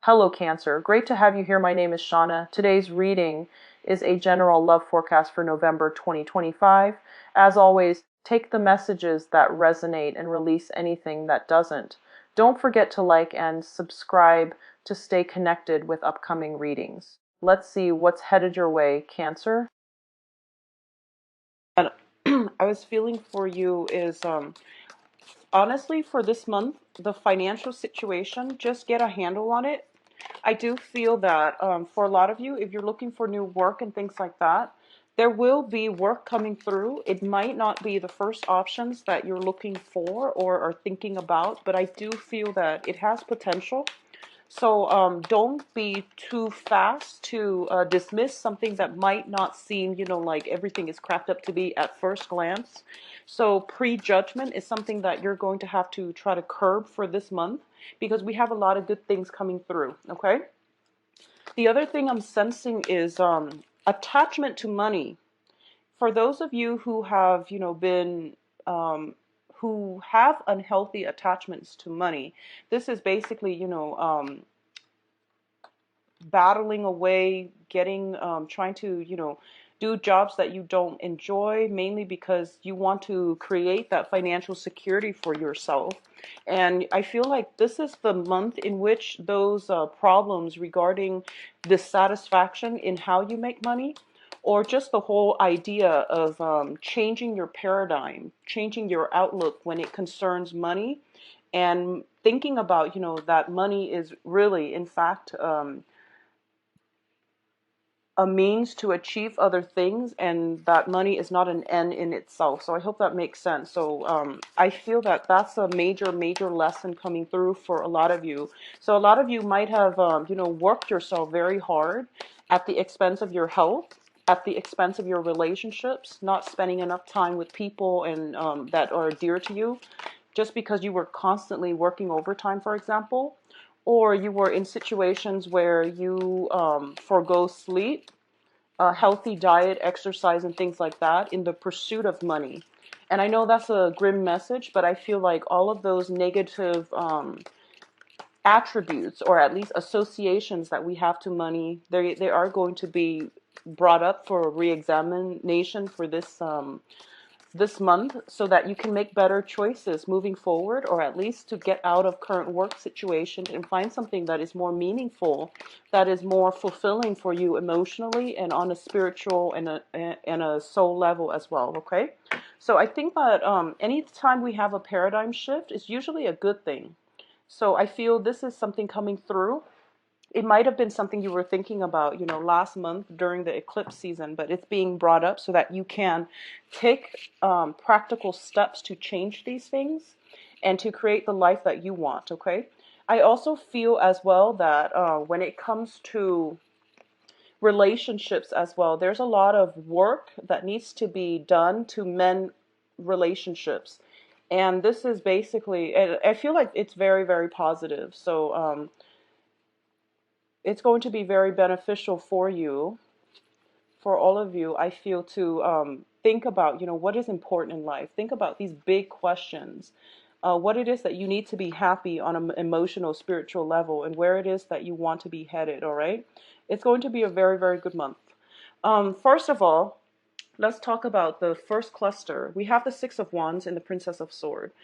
Hello, Cancer. Great to have you here. My name is Shauna. Today's reading is a general love forecast for November 2025. As always, take the messages that resonate and release anything that doesn't. Don't forget to like and subscribe to stay connected with upcoming readings. Let's see what's headed your way, Cancer. And I was feeling for you is honestly, for this month, the financial situation, just get a handle on it. I do feel that for a lot of you, if you're looking for new work and things like that, there will be work coming through. It might not be the first options that you're looking for or are thinking about, but I do feel that it has potential. So don't be too fast to dismiss something that might not seem, like everything is cracked up to be at first glance. So prejudgment is something that you're going to have to try to curb for this month because we have a lot of good things coming through, okay? The other thing I'm sensing is attachment to money. For those of you who have, been who have unhealthy attachments to money, this is basically, battling away, getting, trying to, do jobs that you don't enjoy, mainly because you want to create that financial security for yourself. And I feel like this is the month in which those problems regarding dissatisfaction in how you make money, or just the whole idea of changing your paradigm, changing your outlook when it concerns money, and thinking about, that money is really, in fact, a means to achieve other things, and that money is not an end in itself. So I hope that makes sense. So I feel that that's a major lesson coming through for a lot of you. So a lot of you might have worked yourself very hard at the expense of your health, at the expense of your relationships, not spending enough time with people and that are dear to you, just because you were constantly working overtime, for example, or you were in situations where you forego sleep, a healthy diet, exercise, and things like that in the pursuit of money. And I know that's a grim message, but I feel like all of those negative attributes, or at least associations that we have to money, they are going to be brought up for re-examination for this month, so that you can make better choices moving forward, or at least to get out of current work situation and find something that is more meaningful, that is more fulfilling for you emotionally and on a spiritual and a soul level as well, okay? So I think that anytime we have a paradigm shift, it's usually a good thing. So I feel this is something coming through. It might have been something you were thinking about, last month during the eclipse season, but it's being brought up so that you can take practical steps to change these things and to create the life that you want, okay? I also feel as well that when it comes to relationships as well, there's a lot of work that needs to be done to mend relationships. And this is basically, I feel like it's very positive. So, it's going to be very beneficial for you, for all of you, I feel, to think about, what is important in life. Think about these big questions. What it is that you need to be happy on an emotional, spiritual level, and where it is that you want to be headed, all right? It's going to be a very good month. First of all, let's talk about the first cluster. We have the Six of Wands and the Princess of Swords.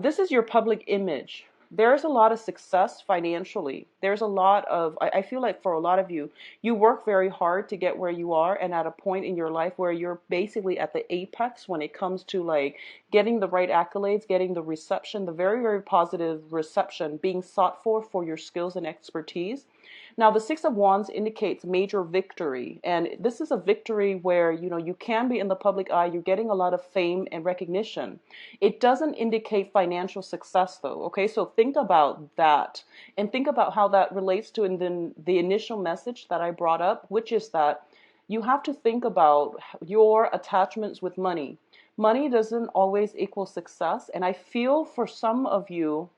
This is your public image. There's a lot of success financially. There's a lot of, I feel like for a lot of you, you work very hard to get where you are, and at a point in your life where you're basically at the apex when it comes to like getting the right accolades, getting the reception, the very positive reception being sought for your skills and expertise. Now, the Six of Wands indicates major victory, and this is a victory where, you can be in the public eye, you're getting a lot of fame and recognition. It doesn't indicate financial success, though, okay? So think about that, and think about how that relates to the initial message that I brought up, which is that you have to think about your attachments with money. Money doesn't always equal success, and I feel for some of you,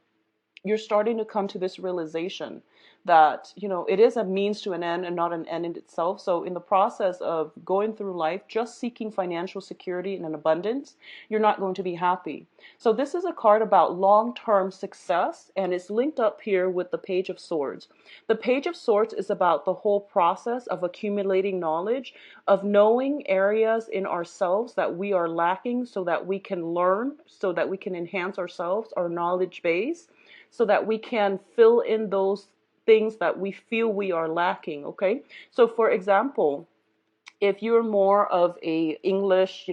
you're starting to come to this realization that, it is a means to an end and not an end in itself. So in the process of going through life just seeking financial security and an abundance, you're not going to be happy. So this is a card about long-term success, and it's linked up here with the Page of Swords. The Page of Swords is about the whole process of accumulating knowledge, of knowing areas in ourselves that we are lacking so that we can learn, so that we can enhance ourselves, our knowledge base, so that we can fill in those things that we feel we are lacking. Okay, so for example, if you're more of a English,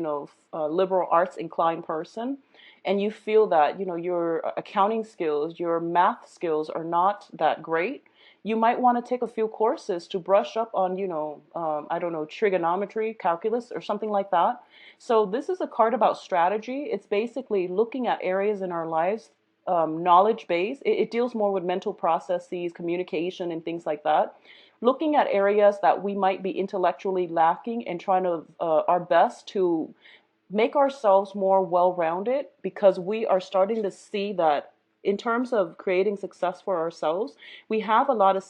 liberal arts inclined person, and you feel that, your accounting skills, your math skills are not that great, you might want to take a few courses to brush up on, I don't know, trigonometry, calculus, or something like that. So this is a card about strategy. It's basically looking at areas in our lives, knowledge base. It deals more with mental processes, communication, and things like that. Looking at areas that we might be intellectually lacking and trying to our best to make ourselves more well-rounded, because we are starting to see that in terms of creating success for ourselves, we have a lot of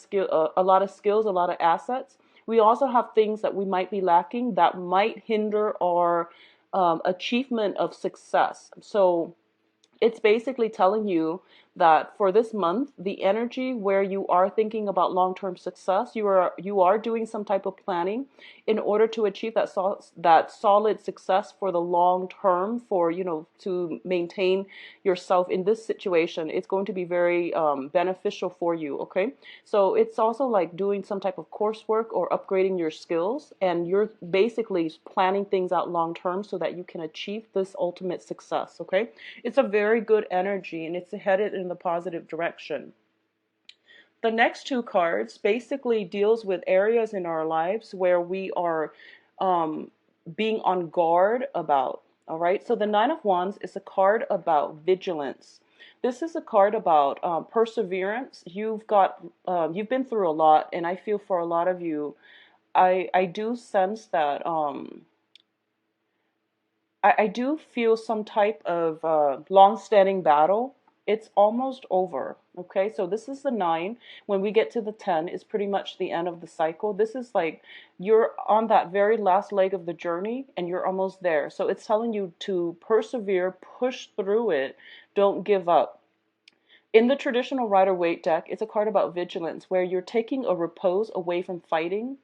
a lot of skills, a lot of assets. We also have things that we might be lacking that might hinder our achievement of success. So it's basically telling you that for this month, the energy where you are thinking about long-term success, you are doing some type of planning in order to achieve that solid success for the long term, for to maintain yourself in this situation. It's going to be very beneficial for you. Okay, so it's also like doing some type of coursework or upgrading your skills, and you're basically planning things out long term so that you can achieve this ultimate success. Okay, it's a very good energy, and it's headed in the positive direction. The next two cards basically deals with areas in our lives where we are being on guard about. All right, so the Nine of Wands is a card about vigilance. This is a card about perseverance. You've been through a lot, and I feel for a lot of you, I do sense that I do feel some type of long-standing battle. It's almost over. Okay, so this is the 9. When we get to the 10, it's pretty much the end of the cycle. This is like you're on that very last leg of the journey, and you're almost there. So it's telling you to persevere, push through it, don't give up. In the traditional Rider-Waite deck, it's a card about vigilance, where you're taking a repose away from fighting,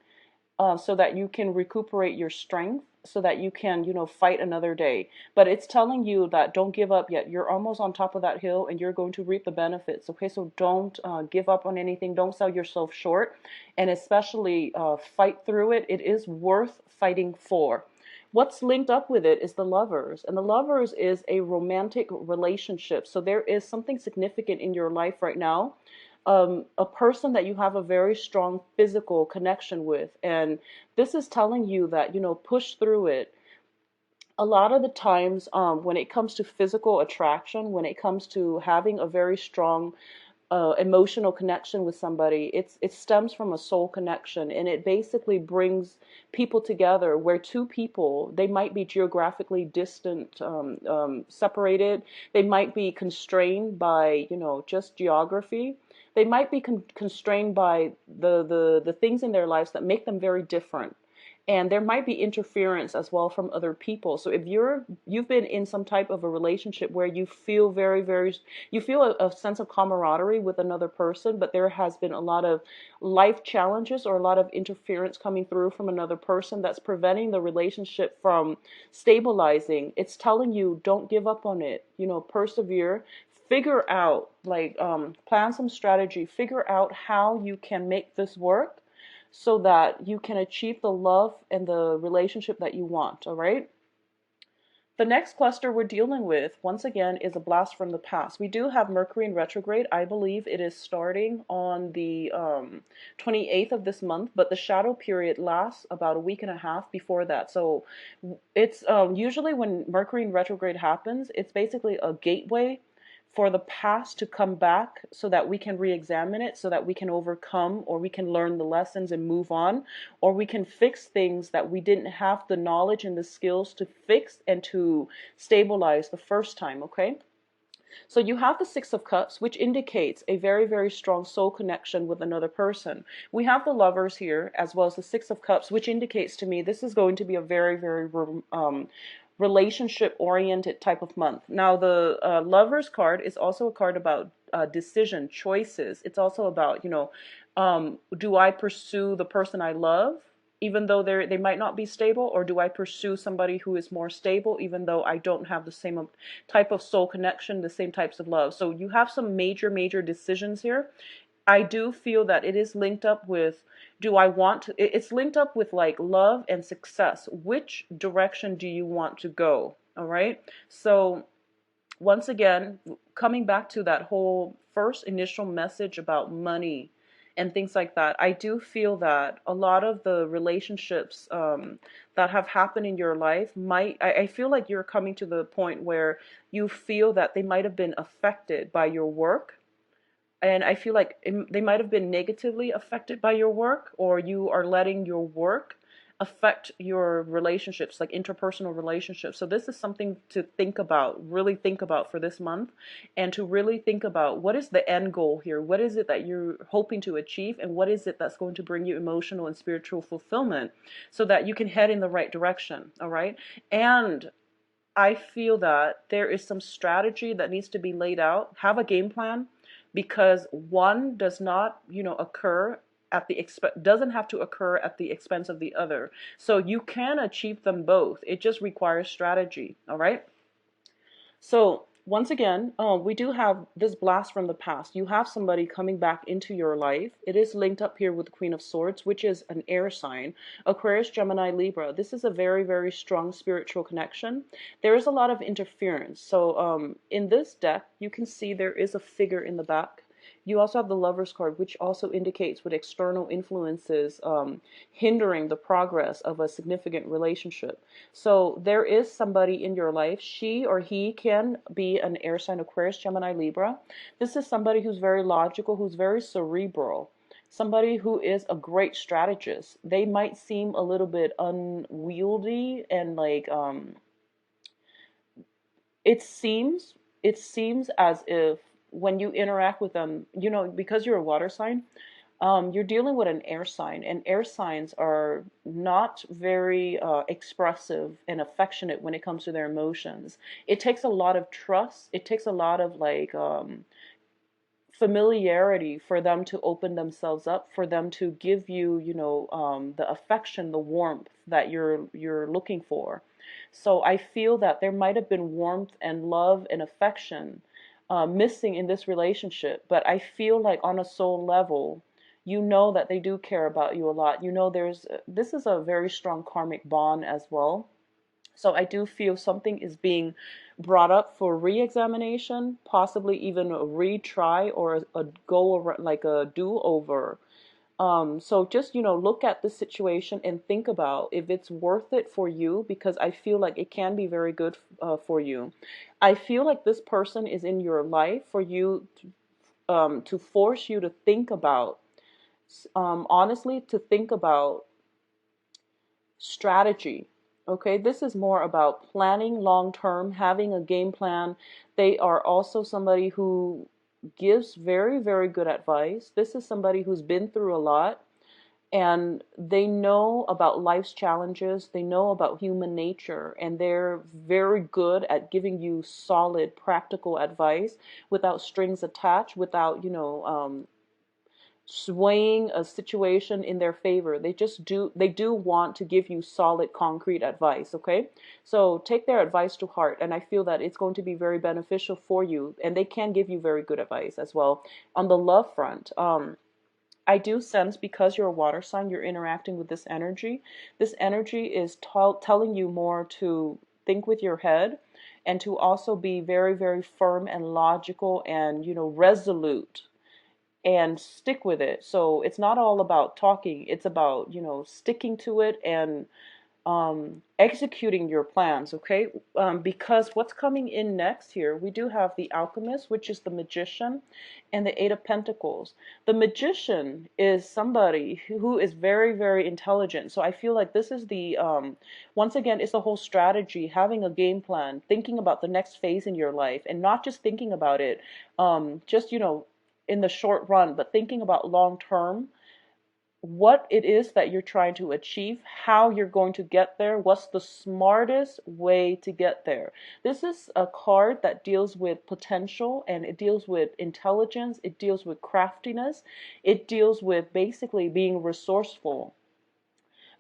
so that you can recuperate your strength, so that you can, fight another day. But it's telling you that don't give up yet. You're almost on top of that hill, and you're going to reap the benefits. Okay, so don't give up on anything. Don't sell yourself short, and especially fight through it. It is worth fighting for. What's linked up with it is the Lovers, and the Lovers is a romantic relationship. So there is something significant in your life right now, a person that you have a very strong physical connection with. And this is telling you that, push through it. A lot of the times, when it comes to physical attraction, when it comes to having a very strong emotional connection with somebody, it stems from a soul connection, and it basically brings people together where two people, they might be geographically distant, separated, they might be constrained by just geography, they might be constrained by the things in their lives that make them very different. And there might be interference as well from other people. So if you've been in some type of a relationship where you feel you feel a sense of camaraderie with another person, but there has been a lot of life challenges or a lot of interference coming through from another person that's preventing the relationship from stabilizing, it's telling you don't give up on it. Persevere. Figure out, plan some strategy. Figure out how you can make this work, so that you can achieve the love and the relationship that you want. All right. The next cluster we're dealing with, once again, is a blast from the past. We do have Mercury in retrograde. I believe it is starting on the 28th of this month, but the shadow period lasts about a week and a half before that. So it's usually when Mercury in retrograde happens, it's basically a gateway for the past to come back, so that we can re-examine it, so that we can overcome, or we can learn the lessons and move on, or we can fix things that we didn't have the knowledge and the skills to fix and to stabilize the first time. Okay, So you have the Six of Cups, which indicates a very, very strong soul connection with another person. We have the Lovers here, as well as the Six of Cups, which indicates to me this is going to be a very, very relationship-oriented type of month. Now, the Lovers card is also a card about decision, choices. It's also about, do I pursue the person I love, even though they might not be stable, or do I pursue somebody who is more stable, even though I don't have the same type of soul connection, the same types of love? So you have some major, major decisions here. I do feel that it is linked up with, do I want to, it's linked up with like love and success. Which direction do you want to go? All right. So once again, coming back to that whole first initial message about money and things like that, I do feel that a lot of the relationships that have happened in your life I feel like you're coming to the point where you feel that they might have been affected by your work. And I feel like they might have been negatively affected by your work, or you are letting your work affect your relationships, like interpersonal relationships. So this is something to think about, really think about for this month, and to really think about what is the end goal here? What is it that you're hoping to achieve, and what is it that's going to bring you emotional and spiritual fulfillment so that you can head in the right direction, all right? And I feel that there is some strategy that needs to be laid out. Have a game plan, because one does not, occur at the doesn't have to occur at the expense of the other. So you can achieve them both. It just requires strategy, all right? So once again, we do have this blast from the past. You have somebody coming back into your life. It is linked up here with the Queen of Swords, which is an air sign. Aquarius, Gemini, Libra. This is a very, very strong spiritual connection. There is a lot of interference. So in this deck, you can see there is a figure in the back. You also have the Lovers card, which also indicates what external influences hindering the progress of a significant relationship. So there is somebody in your life. She or he can be an air sign, Aquarius, Gemini, Libra. This is somebody who's very logical, who's very cerebral, somebody who is a great strategist. They might seem a little bit unwieldy and like it seems as if when you interact with them, because you're a water sign, you're dealing with an air sign, and air signs are not very expressive and affectionate when it comes to their emotions. It takes a lot of trust. It takes a lot of like familiarity for them to open themselves up, for them to give you, the affection, the warmth that you're looking for. So I feel that there might have been warmth and love and affection missing in this relationship, but I feel like on a soul level, that they do care about you a lot. This is a very strong karmic bond as well. So I do feel something is being brought up for re-examination, possibly even a retry or a go over, like a do-over. So just, look at the situation and think about if it's worth it for you, because I feel like it can be very good for you. I feel like this person is in your life for you to force you to think about, honestly, to think about strategy. Okay, this is more about planning long term, having a game plan. They are also somebody who gives very, very good advice. This is somebody who's been through a lot, and they know about life's challenges. They know about human nature, and they're very good at giving you solid, practical advice without strings attached, without, swaying a situation in their favor. They do want to give you solid, concrete advice, okay? So take their advice to heart, and I feel that it's going to be very beneficial for you, and they can give you very good advice as well. On the love front, I do sense, because you're a water sign, you're interacting with this energy. This energy is telling you more to think with your head, and to also be very, very firm and logical and, resolute, and stick with it. So it's not all about talking. It's about, sticking to it and executing your plans, okay? Because what's coming in next here, we do have the Alchemist, which is the Magician, and the Eight of Pentacles. The Magician is somebody who is very, very intelligent. So I feel like this is the, once again, it's the whole strategy, having a game plan, thinking about the next phase in your life, and not just thinking about it, just, in the short run, but thinking about long term, what it is that you're trying to achieve, how you're going to get there, what's the smartest way to get there. This is a card that deals with potential, and it deals with intelligence, it deals with craftiness, it deals with basically being resourceful.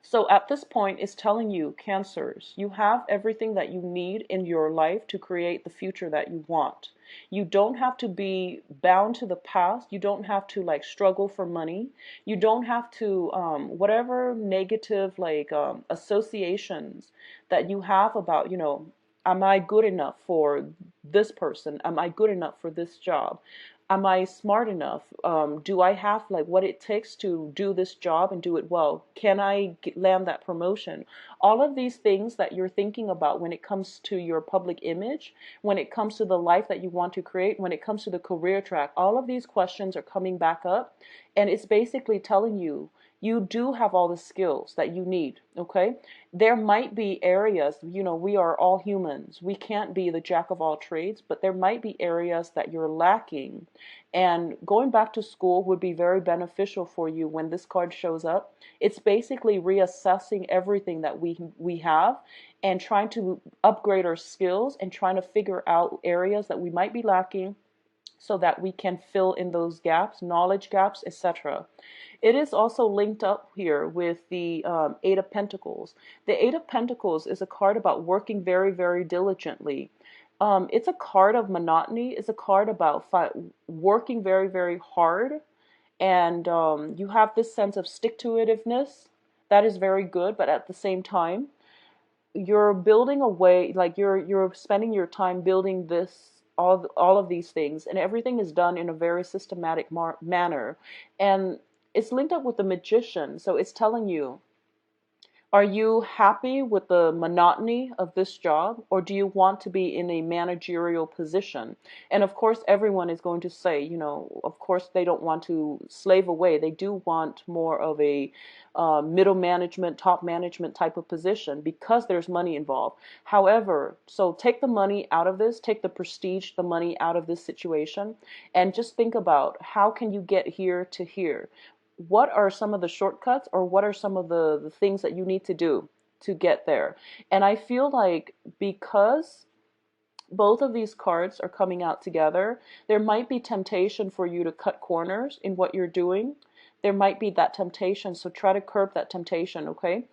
So at this point, it's telling you, Cancers, you have everything that you need in your life to create the future that you want. You don't have to be bound to the past. You don't have to like struggle for money. You don't have to, whatever negative associations that you have about, am I good enough for this person? Am I good enough for this job? Am I smart enough? Do I have like what it takes to do this job and do it well? Can I land that promotion? All of these things that you're thinking about when it comes to your public image, when it comes to the life that you want to create, when it comes to the career track, all of these questions are coming back up, and it's basically telling you, you do have all the skills that you need, okay? There might be areas, we are all humans. We can't be the jack of all trades, but there might be areas that you're lacking. And going back to school would be very beneficial for you when this card shows up. It's basically reassessing everything that we have and trying to upgrade our skills and trying to figure out areas that we might be lacking so that we can fill in those gaps, knowledge gaps, etc. It is also linked up here with the Eight of Pentacles. The Eight of Pentacles is a card about working very, very diligently. It's a card of monotony. It's a card about working very, very hard. And you have this sense of stick-to-itiveness. That is very good, but at the same time, you're building a way, like you're spending your time building this, all of these things, and everything is done in a very systematic manner. And it's linked up with the Magician, so it's telling you, are you happy with the monotony of this job, or do you want to be in a managerial position? And of course, everyone is going to say, of course, they don't want to slave away. They do want more of a middle management, top management type of position because there's money involved. However, so take the money out of this, take the prestige, the money out of this situation, and just think about how can you get here to here? What are some of the shortcuts, or what are some of the things that you need to do to get there? And I feel like because both of these cards are coming out together, there might be temptation for you to cut corners in what you're doing. There might be that temptation, so try to curb that temptation, okay?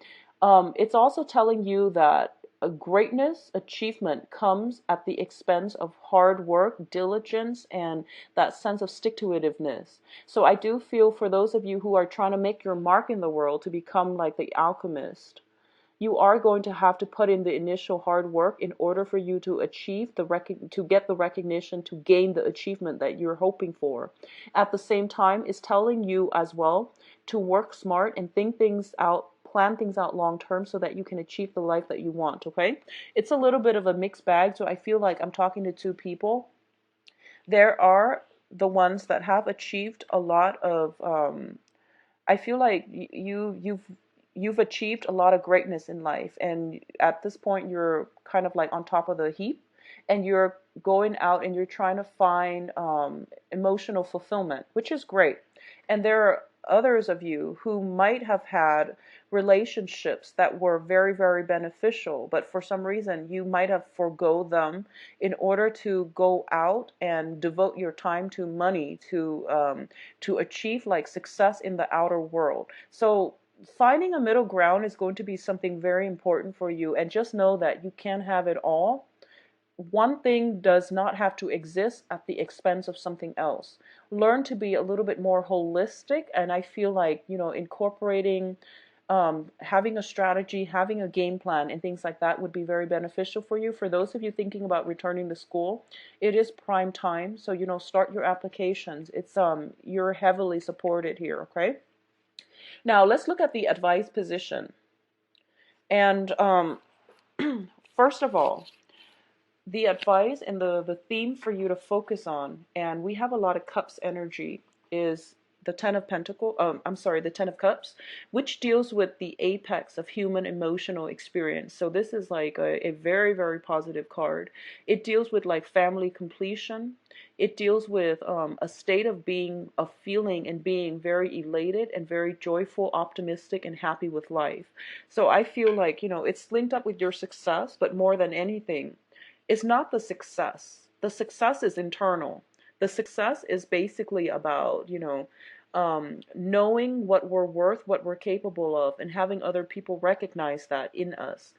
It's also telling you that a greatness, achievement comes at the expense of hard work, diligence, and that sense of stick-to-itiveness. So I do feel for those of you who are trying to make your mark in the world to become like the alchemist, you are going to have to put in the initial hard work in order for you to achieve to get the recognition, to gain the achievement that you're hoping for. At the same time, it's telling you as well to work smart and think things out, plan things out long term so that you can achieve the life that you want, okay? It's a little bit of a mixed bag, so I feel like I'm talking to two people. There are the ones that have achieved a lot of I feel like you've achieved a lot of greatness in life, and at this point you're kind of like on top of the heap, and you're going out and you're trying to find emotional fulfillment, which is great. And there are others of you who might have had relationships that were very, very beneficial, but for some reason you might have forgo them in order to go out and devote your time to money, to achieve like success in the outer world. So finding a middle ground is going to be something very important for you, and just know that you can have it all. One thing does not have to exist at the expense of something else. Learn to be a little bit more holistic, and I feel like, incorporating, having a strategy, having a game plan, and things like that would be very beneficial for you. For those of you thinking about returning to school, it is prime time, so, start your applications. It's, you're heavily supported here, okay? Now, let's look at the advice position. And first of all, the advice and the theme for you to focus on, and we have a lot of cups energy, is the Ten of Pentacles, I'm sorry, the Ten of Cups, which deals with the apex of human emotional experience. So this is like a very, very positive card. It deals with like family completion. It deals with a state of being, of feeling and being very elated and very joyful, optimistic, and happy with life. So I feel like, it's linked up with your success, but more than anything, it's not the success. The success is internal. The success is basically about, knowing what we're worth, what we're capable of, and having other people recognize that in us.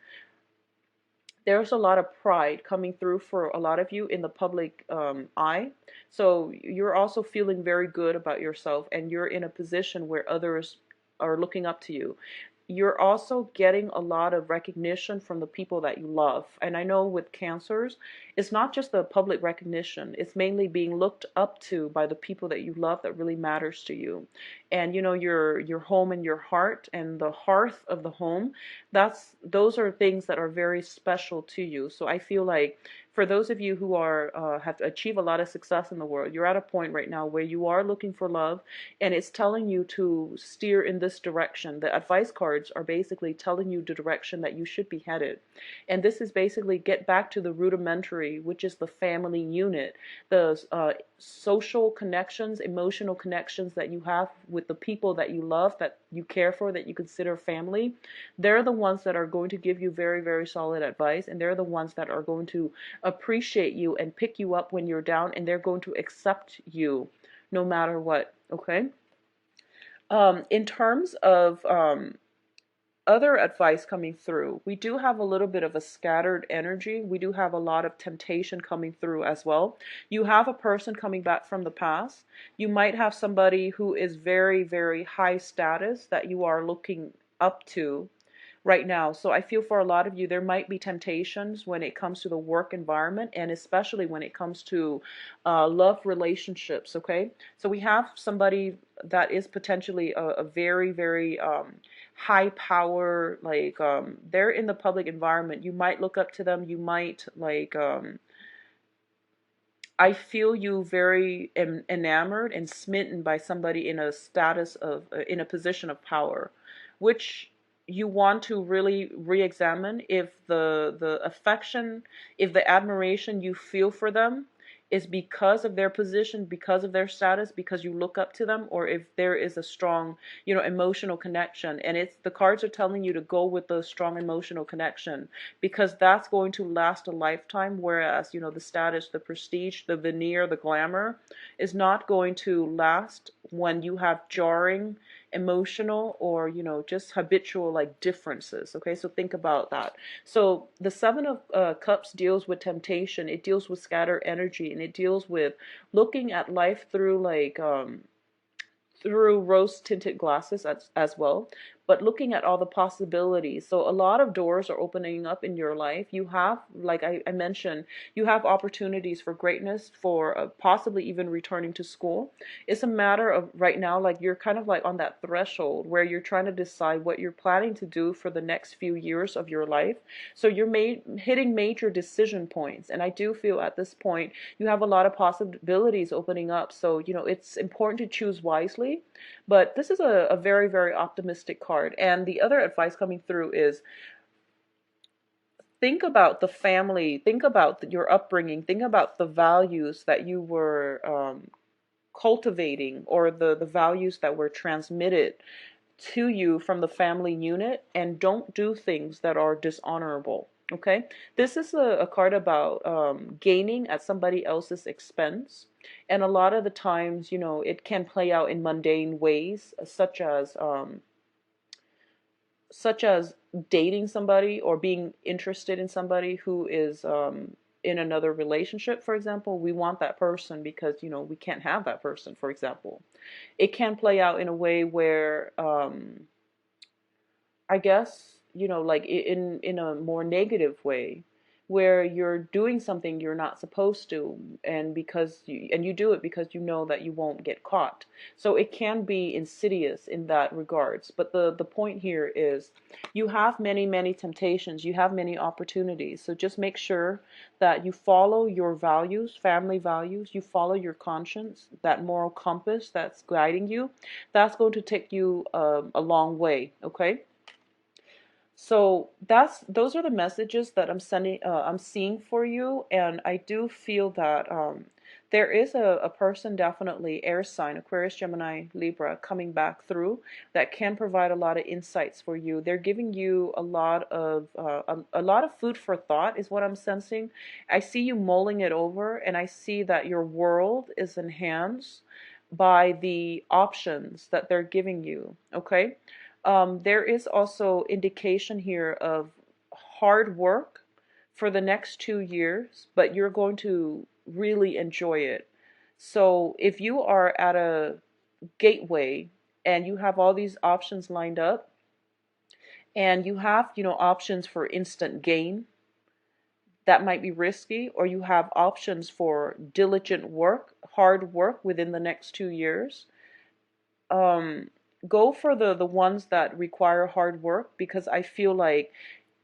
There's a lot of pride coming through for a lot of you in the public eye. So you're also feeling very good about yourself, and you're in a position where others are looking up to you. You're also getting a lot of recognition from the people that you love. And I know with cancers, it's not just the public recognition, it's mainly being looked up to by the people that you love that really matters to you. And your home and your heart and the hearth of the home, those are things that are very special to you. So I feel like for those of you who are have achieved a lot of success in the world, you're at a point right now where you are looking for love, and it's telling you to steer in this direction. The advice cards are basically telling you the direction that you should be headed. And this is basically get back to the rudimentary, which is the family unit, the social connections, emotional connections that you have with the people that you love, that you care for, that you consider family. They're the ones that are going to give you very, very solid advice, and they're the ones that are going to appreciate you and pick you up when you're down, and they're going to accept you no matter what. Okay. In terms of other advice coming through, we do have a little bit of a scattered energy. We do have a lot of temptation coming through as well. You have a person coming back from the past. You might have somebody who is very, very high status that you are looking up to right now. So I feel for a lot of you, there might be temptations when it comes to the work environment, and especially when it comes to love relationships. Okay, so we have somebody that is potentially a very, very high power, like they're in the public environment. You might look up to them. You might like I feel you very enamored and smitten by somebody in a status of, in a position of power, which you want to really re-examine if the affection, if the admiration you feel for them is because of their position, because of their status, because you look up to them, or if there is a strong, emotional connection. And it's, the cards are telling you to go with the strong emotional connection, because that's going to last a lifetime, whereas, the status, the prestige, the veneer, the glamour is not going to last when you have jarring emotional or, just habitual like differences. Okay, so think about that. So the Seven of Cups deals with temptation. It deals with scattered energy, and it deals with looking at life through like through rose tinted glasses as well, but looking at all the possibilities. So a lot of doors are opening up in your life. You have, like I mentioned, you have opportunities for greatness, for possibly even returning to school. It's a matter of right now, like you're kind of like on that threshold where you're trying to decide what you're planning to do for the next few years of your life. So you're hitting major decision points, and I do feel at this point you have a lot of possibilities opening up. So it's important to choose wisely. But this is a very, very optimistic card. And the other advice coming through is think about the family, think about your upbringing, think about the values that you were cultivating, or the values that were transmitted to you from the family unit, and don't do things that are dishonorable. Okay, this is a card about gaining at somebody else's expense, and a lot of the times, it can play out in mundane ways, such as dating somebody or being interested in somebody who is in another relationship. For example, we want that person because we can't have that person, for example. It can play out in a way where I guess, like in a more negative way, where you're doing something you're not supposed to, and you do it because you know that you won't get caught. So it can be insidious in that regards. But the point here is you have many temptations, you have many opportunities. So just make sure that you follow your values, family values, you follow your conscience, that moral compass that's guiding you. That's going to take you a long way, okay? So those are the messages that I'm seeing for you, and I do feel that there is a person, definitely air sign, Aquarius, Gemini, Libra, coming back through that can provide a lot of insights for you. They're giving you a lot of food for thought, is what I'm sensing. I see you mulling it over, and I see that your world is enhanced by the options that they're giving you. Okay. There is also indication here of hard work for the next 2 years, but you're going to really enjoy it. So if you are at a gateway and you have all these options lined up, and you have, options for instant gain, that might be risky, or you have options for diligent work, hard work within the next 2 years, um, go for the ones that require hard work, because I feel like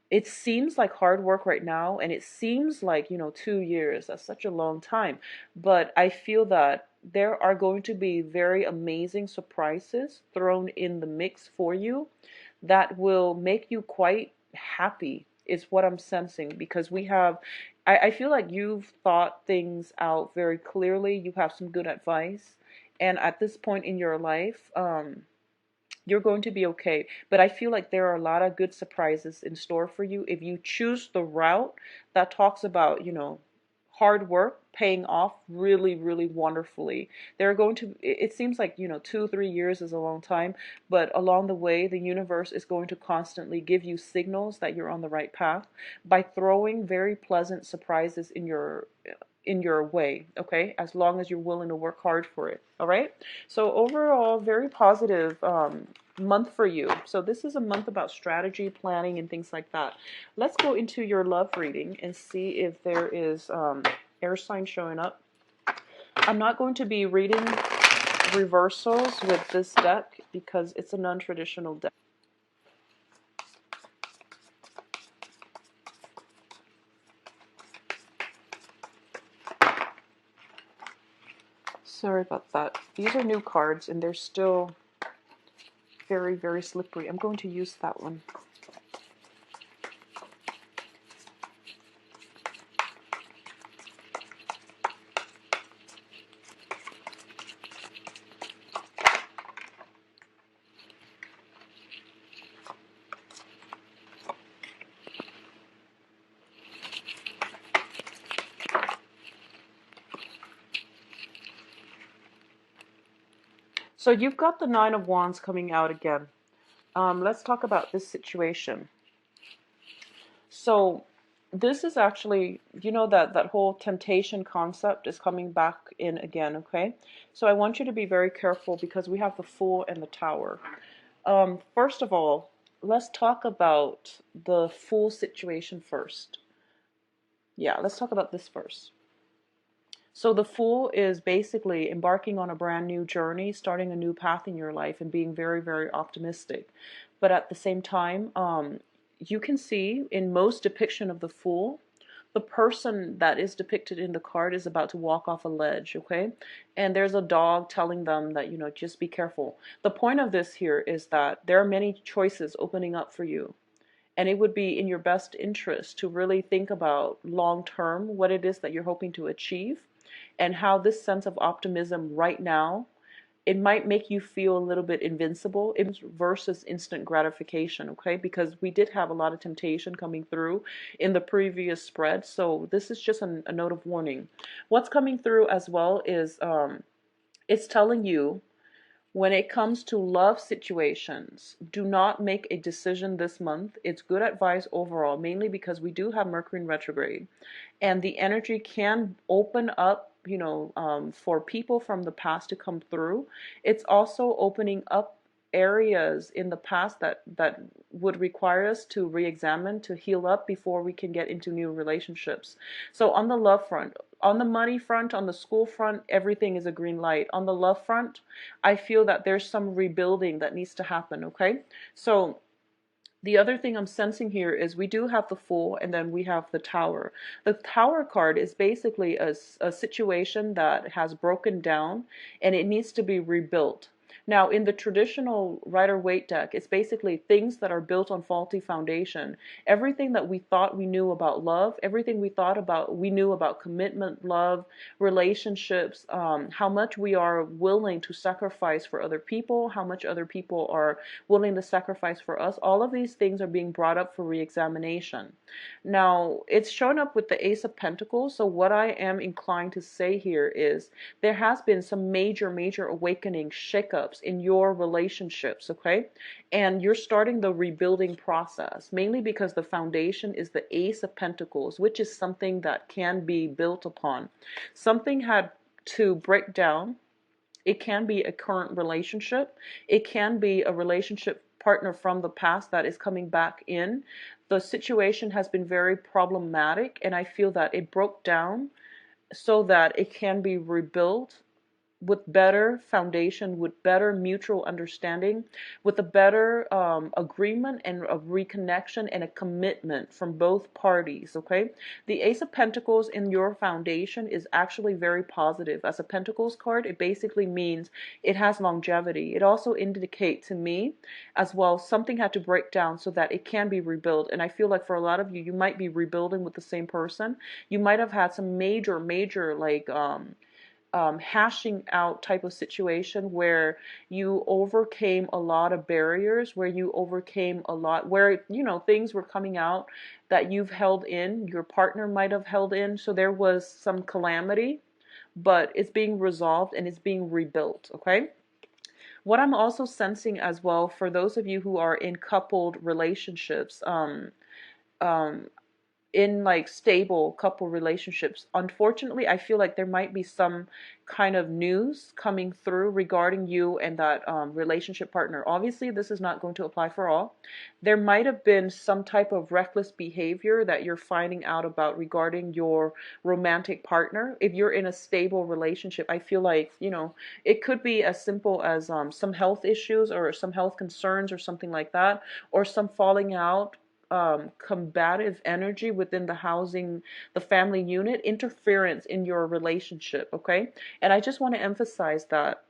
it seems like hard work right now, and it seems like, 2 years, that's such a long time. But I feel that there are going to be very amazing surprises thrown in the mix for you that will make you quite happy, is what I'm sensing. Because I feel like you've thought things out very clearly. You have some good advice. And at this point in your life, you're going to be okay. But I feel like there are a lot of good surprises in store for you if you choose the route that talks about, hard work paying off really wonderfully. There are going to, it seems like, 2 3 years is a long time, but along the way the universe is going to constantly give you signals that you're on the right path by throwing very pleasant surprises in your way, okay, as long as you're willing to work hard for it. All right, so overall, very positive month for you. So this is a month about strategy, planning, and things like that. Let's go into your love reading and see if there is air sign showing up. I'm not going to be reading reversals with this deck because it's a non-traditional deck. Sorry about that. These are new cards and they're still very slippery. I'm going to use that one. So you've got the Nine of Wands coming out again. Let's talk about this situation. So this is actually, that whole temptation concept is coming back in again, okay? So I want you to be very careful because we have the Fool and the Tower. First of all, let's talk about the Fool situation first. Yeah, let's talk about this first. So the Fool is basically embarking on a brand new journey, starting a new path in your life, and being very optimistic. But at the same time, you can see in most depiction of the Fool, the person that is depicted in the card is about to walk off a ledge, okay? And there's a dog telling them that, just be careful. The point of this here is that there are many choices opening up for you. And it would be in your best interest to really think about long term what it is that you're hoping to achieve, and how this sense of optimism right now, it might make you feel a little bit invincible versus instant gratification, okay? Because we did have a lot of temptation coming through in the previous spread. So this is just a note of warning. What's coming through as well is it's telling you, when it comes to love situations, do not make a decision this month. It's good advice overall, mainly because we do have Mercury in retrograde, and the energy can open up, for people from the past to come through. It's also opening up areas in the past that would require us to re-examine, to heal up before we can get into new relationships. So on the love front, on the money front, on the school front, everything is a green light. On the love front, I feel that there's some rebuilding that needs to happen, okay? So the other thing I'm sensing here is we do have the Fool, and then we have the Tower. The Tower card is basically a situation that has broken down and it needs to be rebuilt. Now, in the traditional Rider-Waite deck, it's basically things that are built on faulty foundation. Everything that we thought we knew about love, everything we knew about commitment, love, relationships, how much we are willing to sacrifice for other people, how much other people are willing to sacrifice for us. All of these things are being brought up for re-examination. Now, it's shown up with the Ace of Pentacles, so what I am inclined to say here is there has been some major awakening, shakeups in your relationships, okay? And you're starting the rebuilding process, mainly because the foundation is the Ace of Pentacles, which is something that can be built upon. Something had to break down. It can be a current relationship. It can be a relationship partner from the past that is coming back in. The situation has been very problematic, and I feel that it broke down so that it can be rebuilt with better foundation, with better mutual understanding, with a better agreement and a reconnection and a commitment from both parties, okay? The Ace of Pentacles in your foundation is actually very positive. As a Pentacles card, it basically means it has longevity. It also indicates to me as well something had to break down so that it can be rebuilt. And I feel like for a lot of you, you might be rebuilding with the same person. You might have had some major like hashing out type of situation where you overcame a lot of barriers, where you overcame a lot, where, you know, things were coming out that you've held in, your partner might have held in. So there was some calamity, but it's being resolved and it's being rebuilt, okay? What I'm also sensing as well, for those of you who are in coupled relationships, um, in like stable couple relationships, unfortunately I feel like there might be some kind of news coming through regarding you and that relationship partner. Obviously this is not going to apply for all. There might have been some type of reckless behavior that you're finding out about regarding your romantic partner. If you're in a stable relationship, I feel like, you know, it could be as simple as some health issues or some health concerns or something like that, or some falling out, combative energy within the family unit, interference in your relationship, okay? And I just want to emphasize that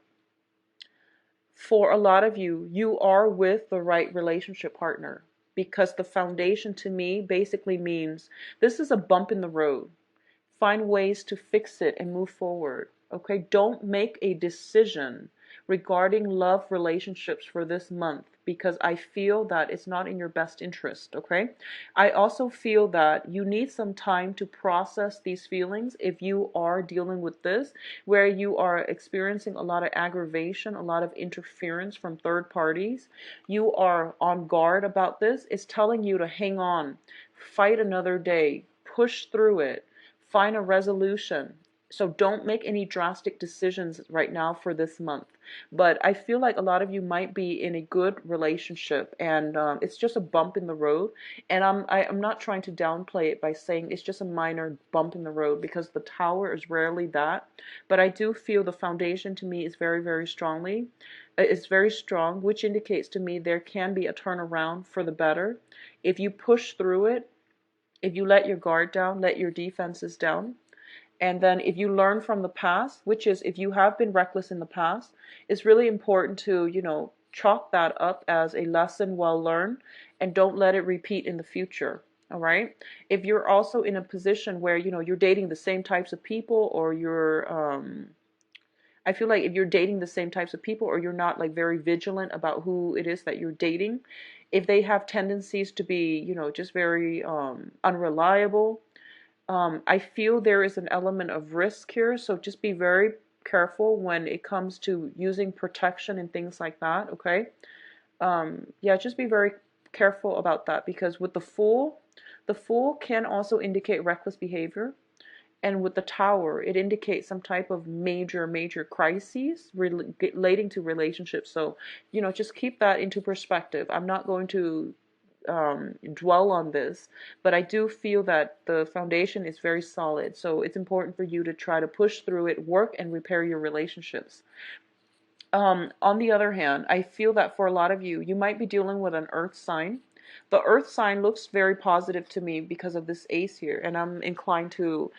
for a lot of you, you are with the right relationship partner, because the foundation to me basically means this is a bump in the road. Find ways to fix it and move forward, okay? Don't make a decision regarding love relationships for this month, because I feel that it's not in your best interest, okay? I also feel that you need some time to process these feelings if you are dealing with this, where you are experiencing a lot of aggravation, a lot of interference from third parties. You are on guard about this. It's telling you to hang on, fight another day, push through it, find a resolution. So don't make any drastic decisions right now for this month. But I feel like a lot of you might be in a good relationship, and it's just a bump in the road. And I'm not trying to downplay it by saying it's just a minor bump in the road, because the Tower is rarely that. But I do feel the foundation to me is very strongly. It's very strong, which indicates to me there can be a turnaround for the better. If you push through it, if you let your guard down, let your defenses down. And then if you learn from the past, which is if you have been reckless in the past, it's really important to, you know, chalk that up as a lesson well learned and don't let it repeat in the future. All right. If you're also in a position where, you know, you're dating the same types of people, or I feel like if you're dating the same types of people, or you're not like very vigilant about who it is that you're dating, if they have tendencies to be, you know, just very unreliable, I feel there is an element of risk here, so just be very careful when it comes to using protection and things like that, okay? Yeah, just be very careful about that, because with the Fool can also indicate reckless behavior. And with the Tower, it indicates some type of major crises relating to relationships. So, just keep that into perspective. I'm not going to dwell on this, but I do feel that the foundation is very solid. So it's important for you to try to push through it, work and repair your relationships. On the other hand, I feel that for a lot of you, you might be dealing with an earth sign. The earth sign looks very positive to me because of this ace here, and I'm inclined to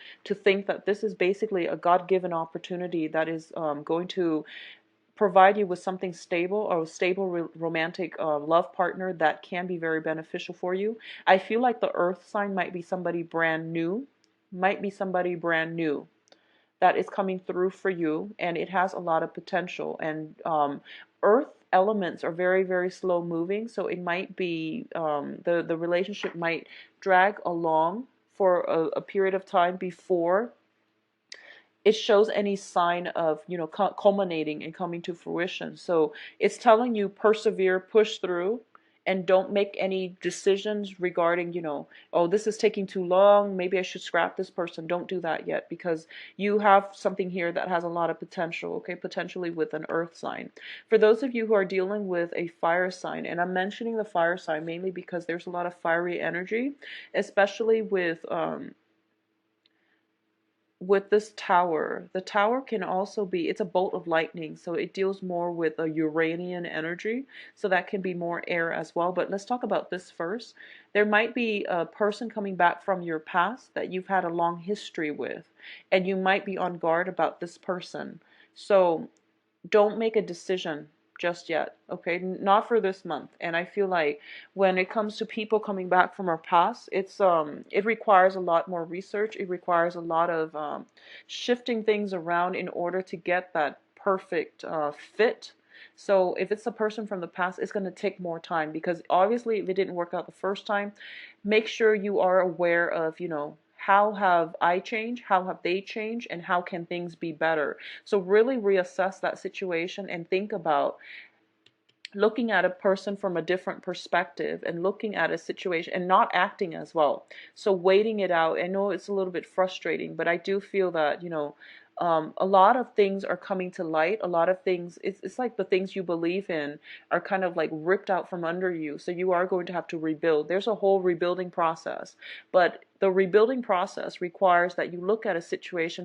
think that this is basically a God-given opportunity that is going to provide you with something stable, or a stable romantic love partner that can be very beneficial for you. I feel like the earth sign might be somebody brand new, that is coming through for you, and it has a lot of potential. And earth elements are very slow moving, so it might be the relationship might drag along for a period of time before it shows any sign of, culminating and coming to fruition. So it's telling you persevere, push through, and don't make any decisions regarding, oh, this is taking too long, maybe I should scrap this person. Don't do that yet, because you have something here that has a lot of potential, okay, potentially with an earth sign. For those of you who are dealing with a fire sign, and I'm mentioning the fire sign mainly because there's a lot of fiery energy, especially with this Tower. The Tower can also be, it's a bolt of lightning, so it deals more with a Uranian energy, so that can be more air as well. But let's talk about this first. There might be a person coming back from your past that you've had a long history with, and you might be on guard about this person. So don't make a decision just yet, okay? Not for this month. And I feel like when it comes to people coming back from our past, it requires a lot more research. It requires a lot of shifting things around in order to get that perfect fit. So if it's a person from the past, it's going to take more time, because obviously if it didn't work out the first time, make sure you are aware of, how have I changed, how have they changed, and how can things be better. So really reassess that situation and think about looking at a person from a different perspective, and looking at a situation and not acting as well. So waiting it out. I know it's a little bit frustrating, but I do feel that, a lot of things are coming to light. A lot of things, it's like the things you believe in are kind of like ripped out from under you. So you are going to have to rebuild. There's a whole rebuilding process, but the rebuilding process requires that you look at a situation